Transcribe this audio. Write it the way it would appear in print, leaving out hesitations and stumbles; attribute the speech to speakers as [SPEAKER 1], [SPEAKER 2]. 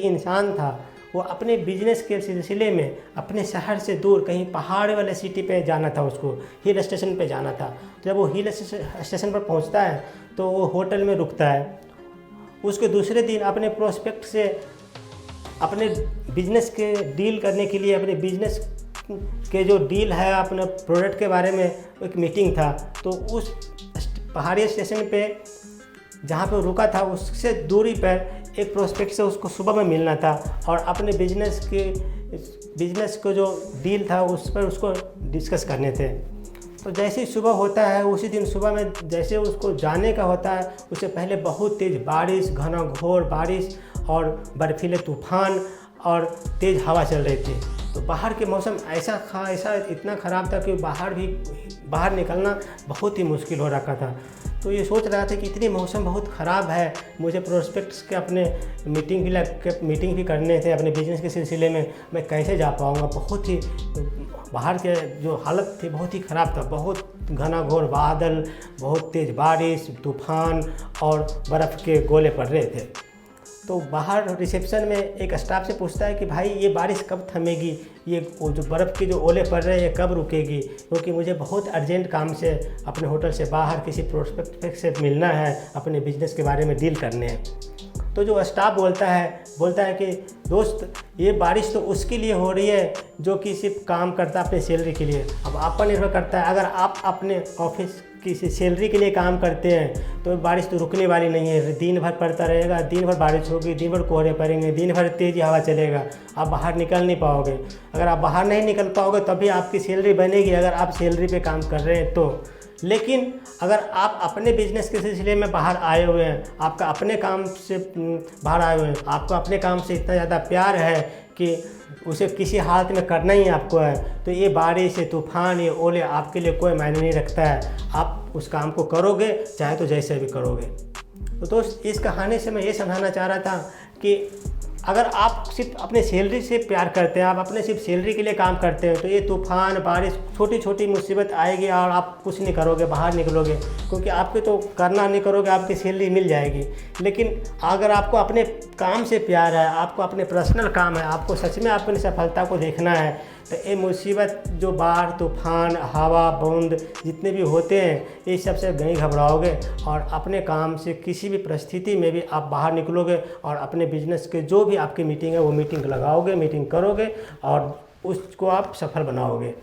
[SPEAKER 1] इंसान था वो अपने बिजनेस के सिलसिले में अपने शहर से दूर कहीं पहाड़ वाले सिटी पे जाना था, उसको हिल स्टेशन पे जाना था। जब वो हिल स्टेशन पर पहुंचता है तो वो होटल में रुकता है। उसके दूसरे दिन अपने प्रोस्पेक्ट से अपने बिजनेस के डील करने के लिए, अपने बिजनेस के जो डील है अपने प्रोडक्ट के बारे में एक मीटिंग था। तो उस पहाड़ी स्टेशन पे जहाँ पे रुका था उससे दूरी पर एक प्रोस्पेक्ट से उसको सुबह में मिलना था और अपने बिजनेस को जो डील था उस पर उसको डिस्कस करने थे। तो जैसे ही सुबह होता है, उसी दिन सुबह में जैसे उसको जाने का होता है, उससे पहले बहुत तेज़ बारिश, घना-घोर बारिश और बर्फीले तूफान और तेज़ हवा चल रही थी। तो बाहर के मौसम ऐसा इतना ख़राब था कि बाहर निकलना बहुत ही मुश्किल हो रखा था। तो ये सोच रहा था कि इतनी मौसम बहुत ख़राब है, मुझे प्रोस्पेक्ट्स के अपने मीटिंग भी करने थे अपने बिजनेस के सिलसिले में, मैं कैसे जा पाऊँगा। बहुत ही बाहर के जो हालत थी बहुत ही ख़राब था, बहुत घना-घोर बादल, बहुत तेज़ बारिश, तूफ़ान और बर्फ़ के गोले पड़ रहे थे। तो बाहर रिसेप्शन में एक स्टाफ से पूछता है कि भाई ये बारिश कब थमेगी, ये जो बर्फ़ की जो ओले पड़ रहे हैं ये कब रुकेगी, क्योंकि मुझे बहुत अर्जेंट काम से अपने होटल से बाहर किसी प्रोस्पेक्ट से मिलना है, अपने बिजनेस के बारे में डील करने हैं। तो जो स्टाफ बोलता है कि दोस्त ये बारिश तो उसके लिए हो रही है जो कि सिर्फ काम करता है अपने सैलरी के लिए। अब आप पर निर्भर करता है, अगर आप अपने ऑफिस की सैलरी के लिए काम करते हैं तो बारिश तो रुकने वाली नहीं है, दिन भर पड़ता रहेगा, दिन भर बारिश होगी, दिन भर कोहरे पड़ेंगे, दिन भर तेज़ हवा चलेगा, आप बाहर निकल नहीं पाओगे। अगर आप बाहर नहीं निकल पाओगे तभी आपकी सैलरी बनेगी, अगर आप सैलरी पे काम कर रहे हैं तो। लेकिन अगर आप अपने बिजनेस के सिलसिले में बाहर आए हुए हैं, आपका अपने काम से बाहर आए हुए हैं, आपको अपने काम से इतना ज़्यादा प्यार है कि उसे किसी हालत में करना ही आपको है, तो ये बारिश, ये तूफ़ान, ये ओले आपके लिए कोई मायने नहीं रखता है। आप उस काम को करोगे चाहे तो जैसे भी करोगे। तो दोस्त इस कहानी से मैं ये समझाना चाह रहा था कि अगर आप सिर्फ अपने सैलरी से प्यार करते हैं, आप अपने सिर्फ सैलरी के लिए काम करते हैं, तो ये तूफ़ान, बारिश, छोटी छोटी मुसीबत आएगी और आप कुछ नहीं करोगे, बाहर निकलोगे, क्योंकि आपके तो करना नहीं करोगे, आपकी सैलरी मिल जाएगी। लेकिन अगर आपको अपने काम से प्यार है, आपको अपने पर्सनल काम है, आपको सच में अपनी सफलता को देखना है, तो ये मुसीबत जो बाढ़, तूफ़ान, हवा, बूंद जितने भी होते हैं, इस सब से नहीं घबराओगे और अपने काम से किसी भी परिस्थिति में भी आप बाहर निकलोगे और अपने बिजनेस के जो भी आपकी मीटिंग है वो मीटिंग लगाओगे, मीटिंग करोगे और उसको आप सफल बनाओगे।